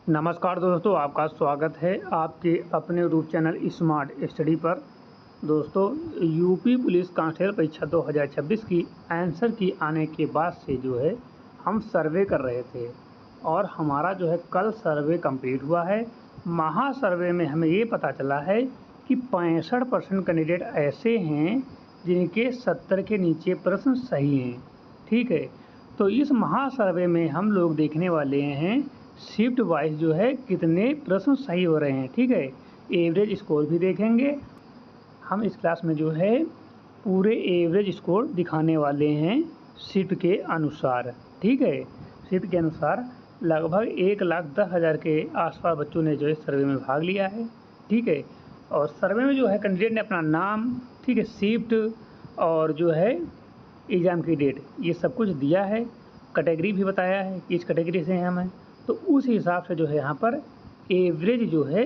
नमस्कार दोस्तों, आपका स्वागत है आपके अपने यूट्यूब चैनल स्मार्ट स्टडी पर। दोस्तों, यूपी पुलिस कांस्टेबल परीक्षा 2026 की आंसर की आने के बाद से जो है हम सर्वे कर रहे थे और हमारा जो है कल सर्वे कंप्लीट हुआ है। महा सर्वे में हमें ये पता चला है कि 65% कैंडिडेट ऐसे हैं जिनके 70 के नीचे प्रश्न सही हैं। ठीक है, तो इस महा सर्वे में हम लोग देखने वाले हैं शिफ्ट वाइज जो है कितने प्रश्न सही हो रहे हैं। ठीक है, एवरेज स्कोर भी देखेंगे हम इस क्लास में जो है पूरे एवरेज स्कोर दिखाने वाले हैं शिफ्ट के अनुसार। ठीक है, शिफ्ट के अनुसार लगभग 1,10,000 के आसपास बच्चों ने जो है सर्वे में भाग लिया है। ठीक है, और सर्वे में जो है कैंडिडेट ने अपना नाम, ठीक है, शिफ्ट और जो है एग्ज़ाम की डेट, ये सब कुछ दिया है। कैटेगरी भी बताया है कि इस कैटेगरी से हैं हम, तो उस हिसाब से जो है यहाँ पर एवरेज जो है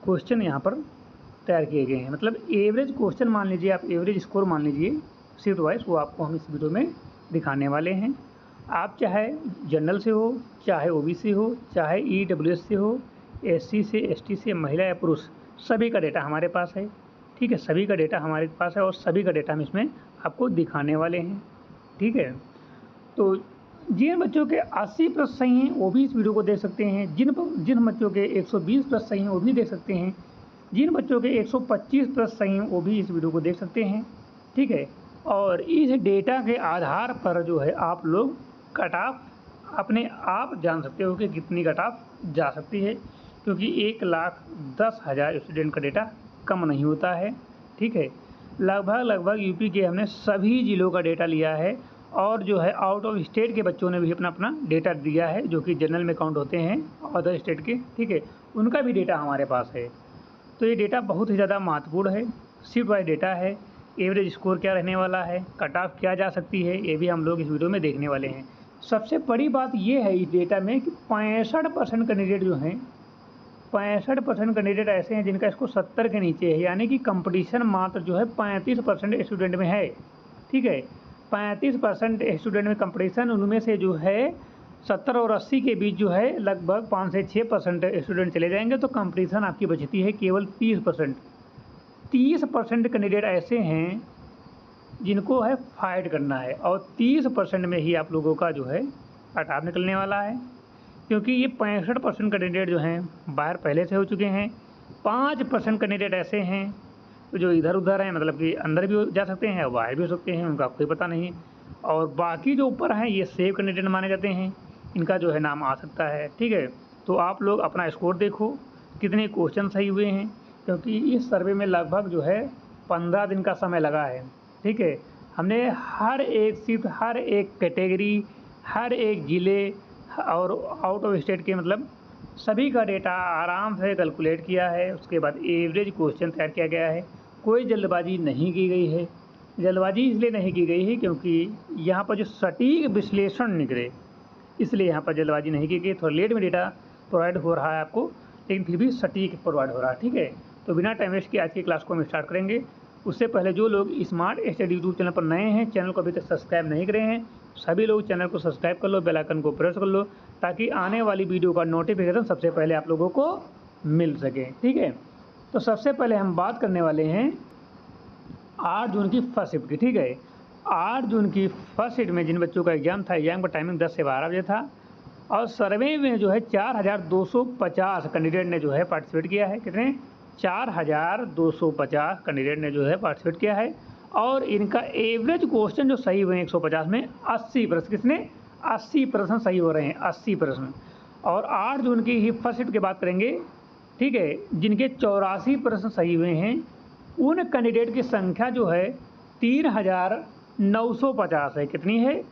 क्वेश्चन यहाँ पर तैयार किए गए हैं। मतलब एवरेज क्वेश्चन मान लीजिए, आप एवरेज स्कोर मान लीजिए शिफ्ट वाइज, वो आपको हम इस वीडियो में दिखाने वाले हैं। आप चाहे जनरल से हो, चाहे ओबीसी हो, चाहे ईडब्ल्यूएस से हो, एससी से, एसटी से, महिला या पुरुष, सभी का डेटा हमारे पास है। ठीक है, सभी का डेटा हमारे पास है और सभी का डेटा हम इसमें आपको दिखाने वाले हैं। ठीक है, तो जिन बच्चों के 80% सही हैं वो भी इस वीडियो को देख सकते हैं। जिन बच्चों के 120% सही हैं वो भी देख सकते हैं। जिन बच्चों के 125% सही हैं वो भी इस वीडियो को देख सकते हैं। ठीक है, और इस डेटा के आधार पर जो है आप लोग कट ऑफ अपने आप जान सकते हो कि कितनी कट ऑफ जा सकती है, क्योंकि 1,10,000 स्टूडेंट का डेटा कम नहीं होता है। ठीक है, लगभग यूपी के हमने सभी ज़िलों का डेटा लिया है और जो है आउट ऑफ स्टेट के बच्चों ने भी अपना डेटा दिया है, जो कि जनरल में काउंट होते हैं अदर स्टेट के। ठीक है, उनका भी डेटा हमारे पास है। तो ये डेटा बहुत ही ज़्यादा महत्वपूर्ण है, शिफ्ट वाइज डेटा है। एवरेज स्कोर क्या रहने वाला है, कट ऑफ क्या जा सकती है, ये भी हम लोग इस वीडियो में देखने वाले हैं। सबसे बड़ी बात ये है इस डेटा में कि 65% कैंडिडेट जो हैं, 65% कैंडिडेट ऐसे हैं जिनका स्कोर 70 के नीचे है, यानी कि कंपटीशन मात्र जो है 35% स्टूडेंट में है। ठीक है, 35% स्टूडेंट में कंपटीशन, उनमें से जो है 70 और 80 के बीच जो है लगभग 5 से 6% स्टूडेंट चले जाएंगे, तो कंपटीशन आपकी बचती है केवल 30%। 30% कैंडिडेट ऐसे हैं जिनको है फाइट करना है और 30% में ही आप लोगों का जो है कट ऑफ निकलने वाला है, क्योंकि ये 65% कैंडिडेट जो हैं बाहर पहले से हो चुके हैं। 5% कैंडिडेट ऐसे हैं जो इधर उधर हैं, मतलब कि अंदर भी जा सकते हैं और बाहर भी हो सकते हैं, उनका कोई पता नहीं। और बाकी जो ऊपर हैं ये सेफ कैंडिडेट माने जाते हैं, इनका जो है नाम आ सकता है। ठीक है, तो आप लोग अपना स्कोर देखो कितने क्वेश्चन सही हुए हैं, क्योंकि इस सर्वे में लगभग जो है 15 दिन का समय लगा है। ठीक है, हमने हर एक शिफ्ट, हर एक कैटेगरी, हर एक ज़िले और आउट ऑफ स्टेट के मतलब सभी का डेटा आराम से कैलकुलेट किया है। उसके बाद एवरेज क्वेश्चन तैयार किया गया है। कोई जल्दबाजी नहीं की गई है। जल्दबाजी इसलिए नहीं की गई है क्योंकि यहाँ पर जो सटीक विश्लेषण निकले, इसलिए यहाँ पर जल्दबाजी नहीं की गई। थोड़ा लेट में डेटा प्रोवाइड हो रहा है आपको, लेकिन फिर भी सटीक प्रोवाइड हो रहा है। ठीक है, तो बिना टाइम वेस्ट किए आज की क्लास को हम स्टार्ट करेंगे। उससे पहले जो लोग स्मार्ट स्टडी यूट्यूब चैनल पर नए हैं, चैनल को अभी तक सब्सक्राइब नहीं करे हैं, सभी लोग चैनल को सब्सक्राइब कर लो, बेल आइकन को प्रेस कर लो, ताकि आने वाली वीडियो का नोटिफिकेशन सबसे पहले आप लोगों को मिल सके। ठीक है, तो सबसे पहले हम बात करने वाले हैं 8 जून की फर्स्ट शिफ्ट की। ठीक है, 8 जून की फर्स्ट शिफ्ट में जिन बच्चों का एग्ज़ाम था, एग्ज़ाम का टाइमिंग 10 से 12 बजे था और सर्वे में जो है 4,250 कैंडिडेट ने जो है पार्टिसिपेट किया है। कितने? 4,250 कैंडिडेट ने जो है पार्टिसिपेट किया है और इनका एवरेज क्वेश्चन जो सही हुए 150 में 80%, किसने? 80% सही हो रहे हैं, 80%। और 8 जून की ही फर्स्ट शिफ्ट की बात करेंगे। ठीक है, जिनके 84% सही हुए हैं, उन कैंडिडेट की संख्या जो है 3,950 है। कितनी है?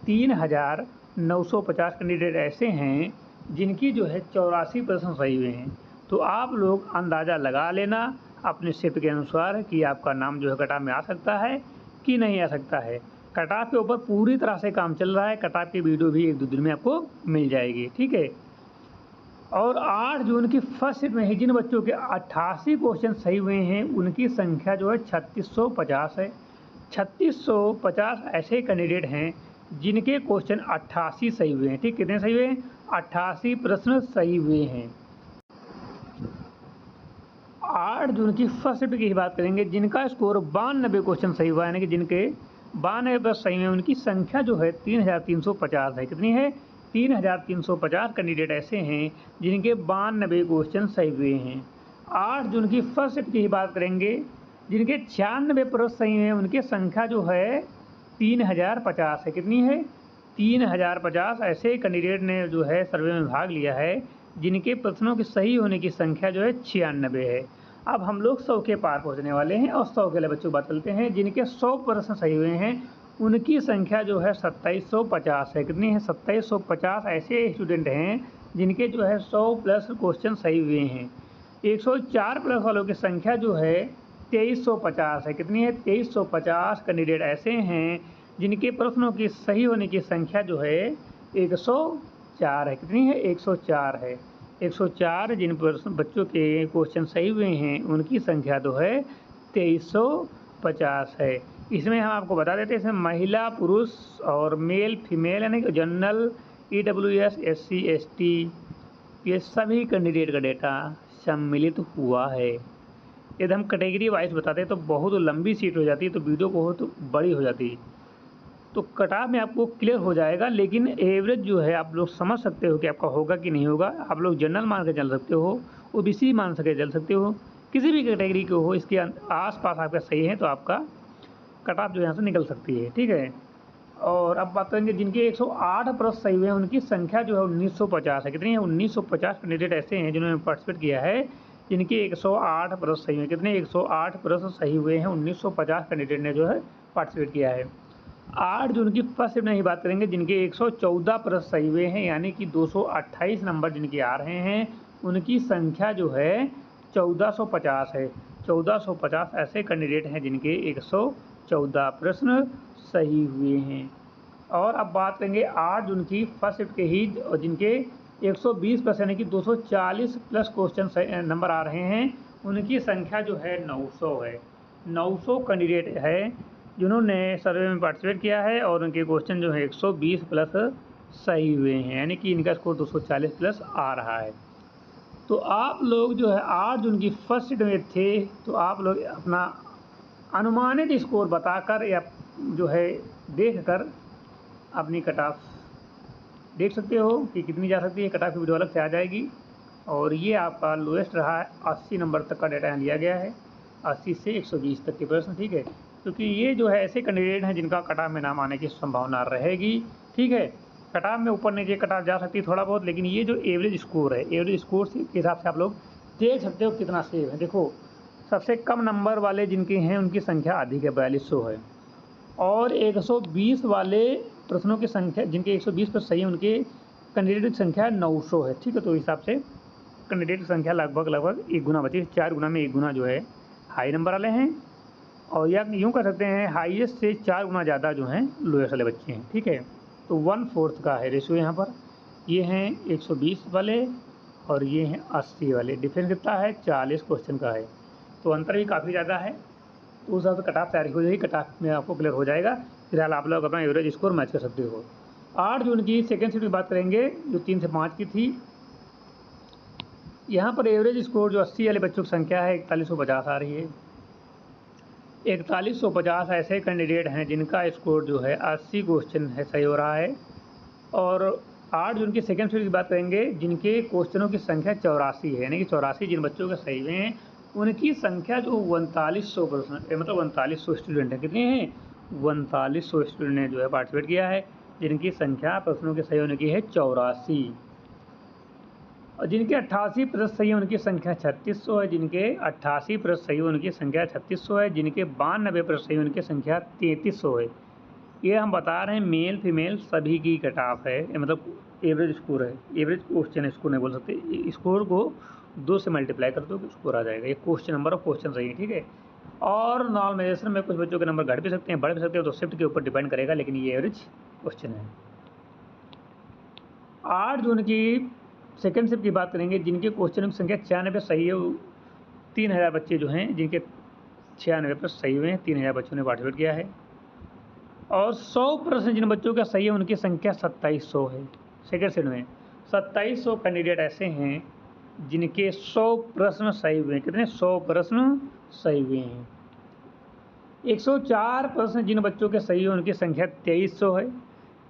3,950 कैंडिडेट ऐसे हैं जिनकी जो है 84% सही हुए हैं। तो आप लोग अंदाज़ा लगा लेना अपने शिफ्ट के अनुसार कि आपका नाम जो है कट ऑफ में आ सकता है कि नहीं आ सकता है। कट ऑफ के ऊपर पूरी तरह से काम चल रहा है। कट ऑफ की वीडियो भी 1-2 दिन में आपको मिल जाएगी। ठीक है, और 8 जून की फर्स्ट शिफ्ट में ही जिन बच्चों के 88 क्वेश्चन सही हुए हैं, उनकी संख्या जो है 3650 है। 3650 ऐसे कैंडिडेट हैं जिनके क्वेश्चन 88 सही हुए हैं। ठीक, कितने सही हुए हैं? 88 प्रश्न सही हुए हैं। 8 जून की फर्स्ट शिफ्ट की ही बात करेंगे, जिनका स्कोर 92 क्वेश्चन सही हुआ है, यानी कि जिनके 92 प्रश्न सही हुए, उनकी संख्या जो है 3350 है। कितनी है? 3350 कैंडिडेट ऐसे हैं जिनके 92 क्वेश्चन सही हुए हैं। 8 जून की फर्स्ट शिफ्ट की ही बात करेंगे, जिनके 96 प्रश्न सही हैं, उनकी संख्या जो है 3050 है। कितनी है? 3050 ऐसे कैंडिडेट ने जो है सर्वे में भाग लिया है, जिनके प्रश्नों के सही होने की संख्या जो है 96 है। अब हम लोग 100 के पार पहुंचने वाले हैं और 100 के लिए बच्चों बात करते हैं, जिनके 100 प्रश्न सही हुए हैं, उनकी संख्या जो है 2750 है। कितनी है? 2750 ऐसे स्टूडेंट हैं जिनके जो है 100 प्लस क्वेश्चन सही हुए हैं। 104 प्लस वालों की संख्या जो है 2350 है। कितनी है? 2350 कैंडिडेट ऐसे हैं जिनके प्रश्नों की सही होने की संख्या जो है 104 है। कितनी है? 104 है। 104 जिन बच्चों के क्वेश्चन सही हुए हैं, उनकी संख्या तो है 2350 है। इसमें हम आपको बता देते हैं, इसमें महिला, पुरुष और मेल, फीमेल, यानी कि जनरल, EWS, SC, ST, ये सभी कैंडिडेट का डेटा सम्मिलित हुआ है। यदि हम कैटेगरी वाइज बताते हैं तो बहुत लंबी सीट हो जाती है, तो वीडियो बहुत बड़ी हो जाती है, तो कट ऑफ में आपको क्लियर हो जाएगा, लेकिन एवरेज जो है आप लोग समझ सकते हो कि आपका होगा कि नहीं होगा। आप लोग जनरल मान के चल सकते हो, OBC मान सके चल सकते हो, किसी भी कैटेगरी के हो, इसके आसपास आपका सही है तो आपका कट ऑफ जो यहाँ से निकल सकती है। ठीक है, और अब बात करेंगे जिनके 108 प्रश्न सही हुए हैं, उनकी संख्या जो है 1950 है। कितनी है? 1950 कैंडिडेट ऐसे हैं जिन्होंने पार्टिसिपेट किया है, जिनके 108 प्रश्न सही हुए। कितने? 108 प्रश्न सही हुए हैं। 1950 कैंडिडेट ने जो है पार्टिसिपेट किया है। 8 जून की फर्स्ट शिफ्ट में ही बात करेंगे, जिनके 114 प्रश्न सही हुए हैं, यानी कि 228 नंबर जिनके आ रहे हैं, उनकी संख्या जो है 1450 है। 1450 ऐसे कैंडिडेट हैं जिनके 114 प्रश्न सही हुए हैं। और अब बात करेंगे 8 जून की फर्स्ट शिफ्ट के ही, जिनके 120 प्रश्न यानी कि 240 प्लस क्वेश्चन नंबर आ रहे हैं, उनकी संख्या जो है 900 है। 900 कैंडिडेट है जिन्होंने सर्वे में पार्टिसिपेट किया है और उनके क्वेश्चन जो है 120 प्लस सही हुए हैं, यानी कि इनका स्कोर 240 प्लस आ रहा है। तो आप लोग जो है 8 जून की फर्स्ट शिफ्ट में थे, तो आप लोग अपना अनुमानित स्कोर बताकर या जो है देखकर अपनी कट ऑफ देख सकते हो कि कितनी जा सकती है। कट ऑफ की वीडियो अलग से आ जाएगी। और ये आपका लोएस्ट रहा है, 80 नंबर तक का डेटा यहाँ लिया गया है, 80 से 120 तक के प्रश्न। ठीक है, क्योंकि ये जो है ऐसे कैंडिडेट हैं जिनका कट ऑफ में नाम आने की संभावना रहेगी। ठीक है, कट ऑफ में ऊपर नीचे कट ऑफ जा सकती है थोड़ा बहुत, लेकिन ये जो एवरेज स्कोर है, एवरेज स्कोर के हिसाब से आप लोग देख सकते हो कितना सेव है। देखो, सबसे कम नंबर वाले जिनके हैं उनकी संख्या अधिक है, 4200 है, और 120 वाले प्रश्नों की संख्या, जिनके 120 पर सही है, उनके कैंडिडेट की संख्या 900 है। ठीक है, तो हिसाब से कैंडिडेट की संख्या लगभग 1 गुना बची है। 4 गुना में 1 गुना जो है हाई नंबर वाले हैं, और या यूँ कर सकते हैं हाईएस्ट से 4 गुना ज़्यादा जो हैं लोएस्ट वाले बच्चे हैं। ठीक है, तो 1/4 का है रेशियो यहाँ पर। ये हैं 120 वाले और ये हैं 80 वाले। डिफरेंस कितना है? 40 क्वेश्चन का है, तो अंतर भी काफ़ी ज़्यादा है। तो उस हिसाब से कट ऑफ तैयारी हो जाएगी, कट ऑफ में आपको क्लियर हो जाएगा। फिलहाल आप लोग अपना एवरेज स्कोर मैच कर सकते हो। 8 जून की सेकेंड शिफ्ट की बात करेंगे, जो 3 से 5 की थी। यहाँ पर एवरेज स्कोर जो 80 वाले बच्चों की संख्या है 4150 आ रही है। 4150 ऐसे कैंडिडेट हैं जिनका स्कोर जो है 80 क्वेश्चन है सही हो रहा है। और 8 जून की सेकेंड शिफ्ट की बात करेंगे, जिनके क्वेश्चनों की संख्या 84 है, यानी कि 84 जिन बच्चों के सही हुए हैं, उनकी संख्या जो 3900 परसेंट, मतलब 3900 स्टूडेंट हैं। कितने हैं? 3900 स्टूडेंट ने जो है पार्टिसिपेट किया है, जिनकी संख्या प्रश्नों के सही होने की है 84। और जिनके 88 प्रतिशत सही है उनकी संख्या 3600 है। जिनके 88 प्रतिशत सही है उनकी संख्या 3600 है। जिनके 92 प्रतिशत सही है उनकी संख्या 3300 है। ये हम बता रहे हैं मेल फीमेल सभी की कट ऑफ है, मतलब एवरेज स्कोर है। एवरेज क्वेश्चन स्कोर नहीं बोल सकते, स्कोर को 2 से मल्टीप्लाई कर दो स्कोर आ जाएगा। ये क्वेश्चन नंबर ऑफ क्वेश्चन सही है। ठीक है, और नॉर्मलाइजेशन में कुछ बच्चों के नंबर घट भी सकते हैं, बढ़ भी सकते हैं, तो शिफ्ट के ऊपर डिपेंड करेगा, लेकिन ये एवरेज क्वेश्चन है। 8 जून की सेकेंड शिफ्ट की बात करेंगे, जिनके क्वेश्चन की संख्या 96 सही है, 3000 बच्चे जो हैं जिनके 96 पर सही हुए हैं, 3000 बच्चों ने पार्टिसिपेट किया है। और 100% जिन बच्चों का सही है उनकी संख्या 2700 है। सेकंड सेट में 2700 कैंडिडेट ऐसे हैं जिनके 100 प्रश्न सही हुए हैं। कितने? 100 प्रश्न सही हुए हैं। 104% जिन बच्चों के सही है उनकी संख्या 2300 है।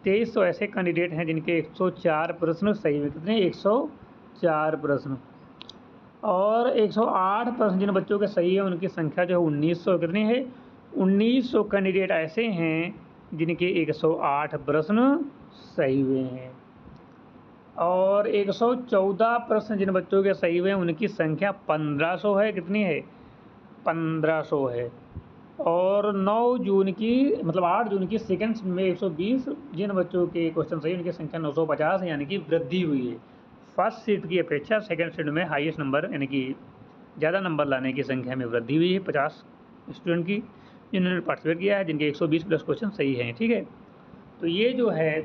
2300 ऐसे कैंडिडेट हैं जिनके 104 प्रश्न सही हुए। कितने? 104 प्रश्न। और 108% जिन बच्चों के सही है उनकी संख्या जो है 1900। कितनी है? 1900 कैंडिडेट ऐसे हैं जिनके 108 प्रश्न सही हुए हैं। और 114 प्रश्न जिन बच्चों के सही हुए हैं उनकी संख्या 1500 है। कितनी है? 1500 है। और 9 जून की मतलब 8 जून की सेकंड में 120 जिन बच्चों के क्वेश्चन सही उनकी संख्या 950 है, यानी कि वृद्धि हुई है। फर्स्ट सीट की अपेक्षा सेकंड सीट में हाईएस्ट नंबर यानी कि ज़्यादा नंबर लाने की संख्या में वृद्धि हुई है 50 स्टूडेंट की जिन्होंने पार्टिसिपेट किया है, जिनके 120 प्लस क्वेश्चन सही हैं। ठीक है, तो ये जो है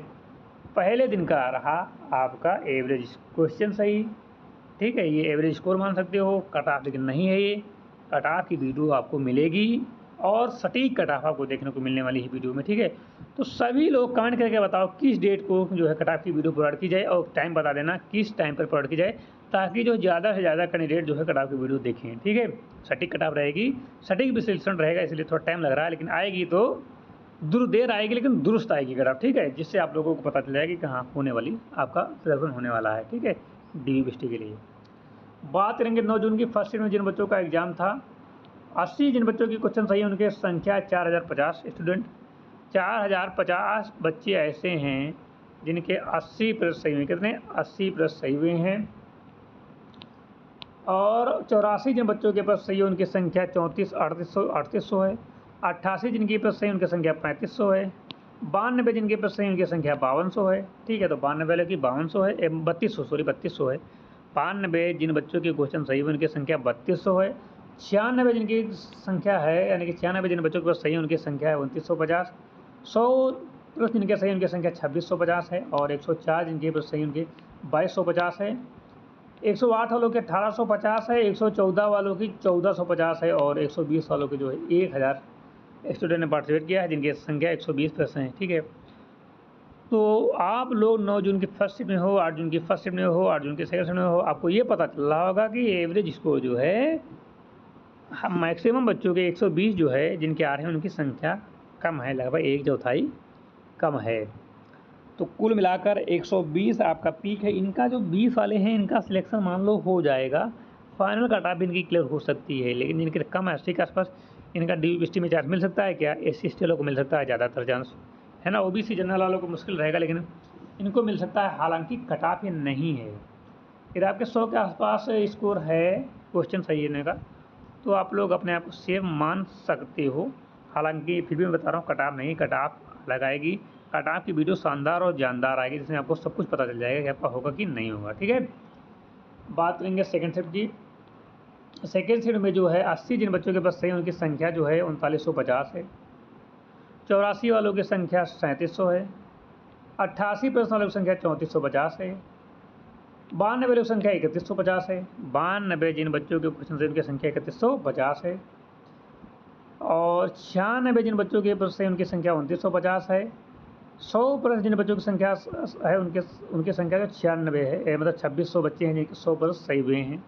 पहले दिन का रहा आपका एवरेज क्वेश्चन सही। ठीक है, ये एवरेज स्कोर मान सकते हो। कट ऑफ लेकिन नहीं है, ये कट ऑफ की वीडियो आपको मिलेगी और सटीक कट ऑफ आपको देखने को मिलने वाली है वीडियो में। ठीक है, तो सभी लोग कमेंट करके बताओ किस डेट को जो है कट ऑफ की वीडियो प्रोवाइड की जाए और टाइम बता देना किस टाइम पर प्रोवाइड की जाए, ताकि जो ज़्यादा से ज़्यादा कैंडिडेट जो है कट ऑफ की वीडियो देखें। ठीक है, सटीक कट ऑफ रहेगी, सटीक विश्लेषण रहेगा, इसलिए थोड़ा टाइम लग रहा है, लेकिन आएगी तो देर आएगी लेकिन दुरुस्त आएगी कट ऑफ। ठीक है, जिससे आप लोगों को पता चल जाएगा कि कहाँ होने वाली आपका सिलेक्शन होने वाला है। ठीक है, DVBST के लिए बात करेंगे 9 जून की फर्स्ट सीट में जिन बच्चों का एग्जाम था 80 जिन बच्चों की क्वेश्चन सही है उनके संख्या 4050 स्टूडेंट। 4050 बच्चे ऐसे हैं जिनके 80% सही हुए। कितने? 80% सही हुए हैं। और 84 जिन बच्चों के पास सही है उनकी संख्या 3800 है। 88 जिनके पास सही उनकी संख्या 3500 है। 92 जिनके पास सही उनकी संख्या 5200 है। ठीक है, तो 92 वाले की 5200 है, 3200 है। 92 जिन बच्चों के क्वेश्चन सही हुए उनकी संख्या 3200 है। 96 जिनकी संख्या है यानी कि 96 जिन बच्चों के पास सही है उनकी संख्या है 2950। 100 प्लस जिनके सही उनकी संख्या 2650 है। और 104 जिनके पास सही उनकी 2250 है। 108 वालों की 1850 है। 114 वालों की 1450 है। और 120 वालों की जो है 1000 स्टूडेंट ने पार्टिसिपेट किया है, जिनकी संख्या 120+ है। ठीक है, तो आप लोग 9 जून की फर्स्ट शिफ्ट में हो, 8 जून की फर्स्ट शिफ्ट में हो, 8 जून की सेकंड शिफ्ट में हो, आपको ये पता चल रहा होगा कि एवरेज स्कोर जो है मैक्सिमम बच्चों के 120 जो है जिनके आ रहे हैं उनकी संख्या कम है, लगभग 1/4 कम है। तो कुल मिलाकर 120 आपका पीक है। इनका जो 20 वाले हैं इनका सिलेक्शन मान लो हो जाएगा, फाइनल कट ऑफ इनकी क्लियर हो सकती है, लेकिन जिनके कम 80 के आसपास इनका DVBST में चांस मिल सकता है क्या? SC/ST वालों को मिल सकता है ज़्यादातर चांस, है ना। OBC जनरल वालों को मुश्किल रहेगा, लेकिन इनको मिल सकता है। हालांकि कट ऑफ ये नहीं है, फिर आपके 100 के आसपास स्कोर है क्वेश्चन सही होने का, तो आप लोग अपने आप को सेफ मान सकते हो। हालांकि फिर भी मैं बता रहा हूँ कट ऑफ नहीं, कट ऑफ लगाएगी। कट ऑफ की वीडियो शानदार और जानदार आएगी, जिसमें आपको सब कुछ पता चल जाएगा कि आपका होगा कि नहीं होगा। ठीक है, बात करेंगे सेकंड शिफ्ट की। सेकंड शिफ्ट में जो है 80 जिन बच्चों के पास सही उनकी संख्या जो है 3950 है। 84 वालों की संख्या 3700 है। 88% वालों की संख्या 3450 है। 92 वालों की संख्या 3150 है। 92 जिन बच्चों के क्वेश्चन सही उनकी संख्या 3150 है। और 96 जिन बच्चों के पास सही उनकी संख्या 2950 है। 100% जिन बच्चों की संख्या है उनकी संख्या जो 96 है, मतलब 2600 बच्चे हैं जिनके 100% सही हुए हैं।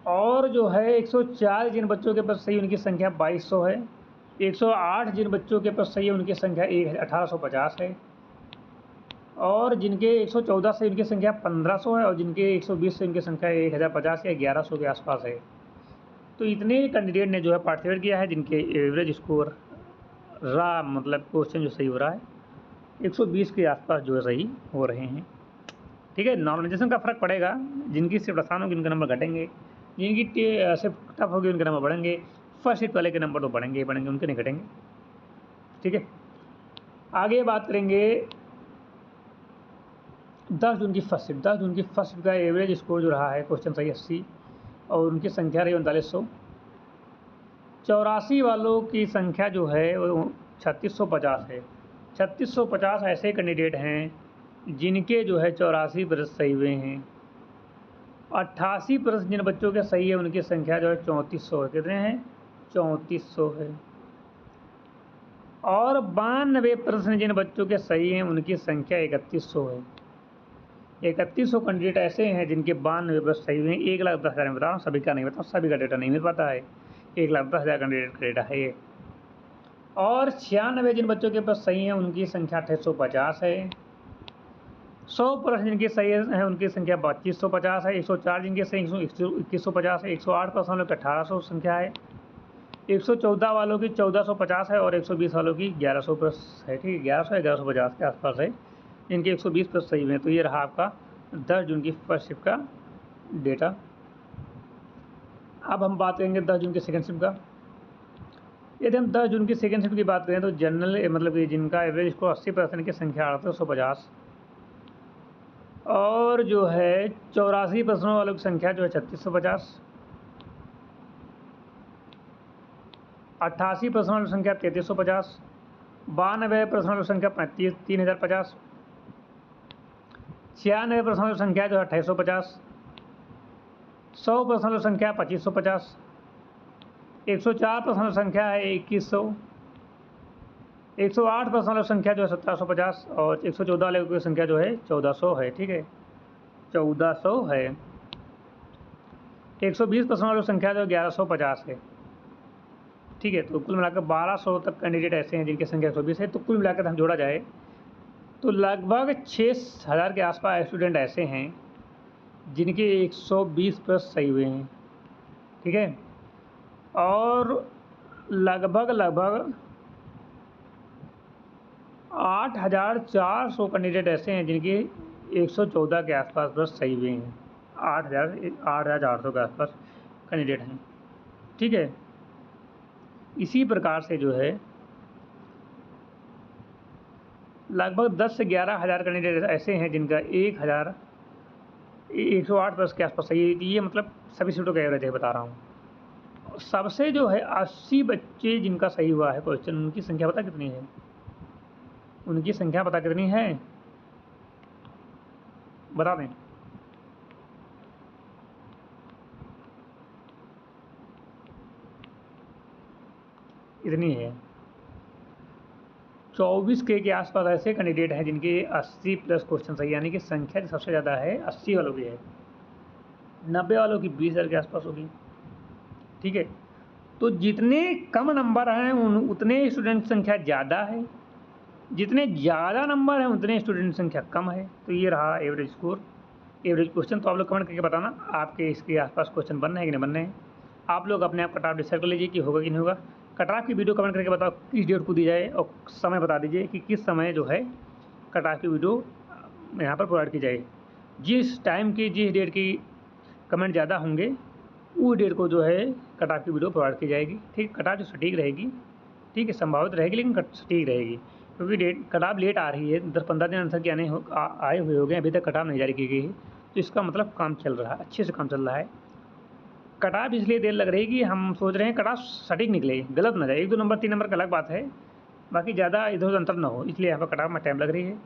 और जो है 104 जिन बच्चों के पास सही उनकी संख्या 2200 है। 108 जिन बच्चों के पास सही उनकी संख्या 1850 है। और जिनके 114 से उनकी संख्या 1500 है। और जिनके 120 से उनकी संख्या 1050 या 1100 के आसपास है। तो इतने कैंडिडेट ने जो है पार्टिसिपेट किया है जिनके एवरेज स्कोर रहा, मतलब क्वेश्चन जो सही हो रहा है 120 के आसपास जो है सही हो रहे हैं। ठीक है, नॉर्मलाइजेशन का फ़र्क पड़ेगा। जिनकी शिफ्ट आसान होगी उनके नंबर घटेंगे, जिनकी शिफ्ट टफ होगी उनके नंबर बढ़ेंगे। फर्स्ट शिफ्ट वाले के नंबर तो बढ़ेंगे ही बढ़ेंगे, उनके नहीं घटेंगे। ठीक है, आगे बात करेंगे 10 जून की फर्स्ट शिफ्ट। 10 जून की फर्स्ट शिफ्ट का एवरेज स्कोर जो रहा है क्वेश्चन सही 80 और उनकी संख्या रही 3900। 84 वालों की संख्या जो है वो 3650 है। 3650 ऐसे कैंडिडेट हैं जिनके जो है 84% सही हुए हैं। 88% जिन बच्चों के सही है उनकी संख्या जो है 3400 है। कितने हैं? 3400 है। और 92% जिन बच्चों के सही हैं उनकी संख्या 3100 है। 3100 कैंडिडेट ऐसे हैं जिनके 92% सही हुए हैं। 1,10,000 में बता रहा हूँ, सभी का नहीं बता, सभी का डेटा नहीं मिल पाता है। 1,10,000 कैंडिडेट का डेटा है ये। और 96 जिन बच्चों के पास सही हैं उनकी संख्या 2850 है। 100% जिनकी सही है उनकी संख्या 2550 है। 104 जिनके सही 2150 है। 108% वालों की 1800 संख्या है। 114 वालों की 1450 है और 120 वालों की 1100+ है। ठीक है, 1100 या 1150 के आसपास है। इनके 120+ सही हुए हैं। तो ये रहा आपका 10 जून की फर्स्ट शिफ्ट का डेटा। अब हम बात करेंगे 10 जून की सेकेंड शिफ्ट का। यदि हम 10 जून की सेकेंड शिफ्ट की बात करें तो जनरल मतलब कि जिनका एवरेज स्कोर 80% की संख्या 3850 और जो है 84% वालों की संख्या जो है 3650, 88% वालों की संख्या 3350, 92% वालों की संख्या 3050, 96% वालों की संख्या जो है 2850, 100% वालों की संख्या 2550, 104% वालों की संख्या है 2100, 108% वालों की संख्या जो है 1750 और 114 वालों की संख्या जो है 1400 है। ठीक है, 1400 है। 120% वालों की संख्या जो है 1150 है। ठीक है, तो कुल मिलाकर 1200 तक कैंडिडेट ऐसे हैं जिनकी संख्या 120 है। तो कुल मिलाकर हम जोड़ा जाए तो लगभग 6000 के आसपास स्टूडेंट ऐसे हैं जिनके 120+ सही हुए हैं। ठीक है, और लगभग 8400 कैंडिडेट ऐसे हैं जिनके 114 के आसपास बस सही हुए हैं। 8400 के आसपास कैंडिडेट हैं। ठीक है, इसी प्रकार से जो है लगभग 10 से 11,000 कैंडिडेट ऐसे हैं जिनका 1,108+ के आसपास सही है। ये मतलब सभी सीटों का एवरेज है बता रहा हूँ। सबसे जो है 80 बच्चे जिनका सही हुआ है क्वेश्चन, उनकी संख्या पता कितनी है? उनकी संख्या पता कितनी है बता दें। इतनी है 24K के आसपास ऐसे कैंडिडेट हैं जिनके 80+ क्वेश्चन सही, यानी कि संख्या जो सबसे ज़्यादा है 80 वालों की है। 90 वालों की 20,000 के आसपास होगी। ठीक है, तो जितने कम नंबर हैं उतने स्टूडेंट संख्या ज़्यादा है, जितने ज़्यादा नंबर हैं उतने स्टूडेंट संख्या कम है। तो ये रहा एवरेज स्कोर, एवरेज क्वेश्चन। तो आप लोग कमेंट करके बताना आपके इसके आसपास क्वेश्चन बनना है कि नहीं बनने हैं। आप लोग अपने आप कट ऑफ डिसाइड कर लीजिए कि होगा कि नहीं होगा। कट ऑफ की वीडियो कमेंट करके बताओ किस डेट को दी जाए और समय बता दीजिए कि किस समय जो है कट ऑफ की वीडियो यहाँ पर प्रोवाइड की जाए। जिस टाइम की जिस डेट की कमेंट ज़्यादा होंगे उस डेट को जो है कट ऑफ की वीडियो प्रोवाइड की जाएगी। ठीक, कट ऑफ जो सटीक रहेगी, ठीक है, संभावित रहेगी लेकिन सटीक रहेगी, क्योंकि डेट कट ऑफ लेट आ रही है। 10-15 दिन आंसर के आए हुए हो गए, अभी तक कट ऑफ नहीं जारी की गई है। तो इसका मतलब काम चल रहा है, अच्छे से काम चल रहा है। कट ऑफ इसलिए देर लग रही है कि हम सोच रहे हैं कट ऑफ सटीक निकले, गलत ना जाए। 1-2 नंबर 3 नंबर का अलग बात है, बाकी ज़्यादा इधर उधर अंतर ना हो, इसलिए यहाँ पर कट ऑफ में टाइम लग रही है।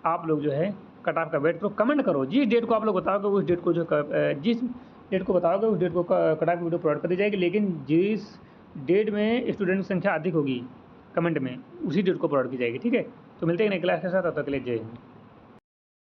आप लोग जो है कट ऑफ का वेट करो, कमेंट करो। जिस डेट को आप लोग बताओगे उस डेट को जिस डेट को बताओगे उस डेट को कट ऑफ वीडियो प्रोवाइड कर दी जाएगी। लेकिन जिस डेट में स्टूडेंट की संख्या अधिक होगी कमेंट में, उसी डेट को प्रोवाइड की जाएगी। ठीक है, तो मिलते हैं नई क्लास के साथ, तब तक के लिए जय हिंद।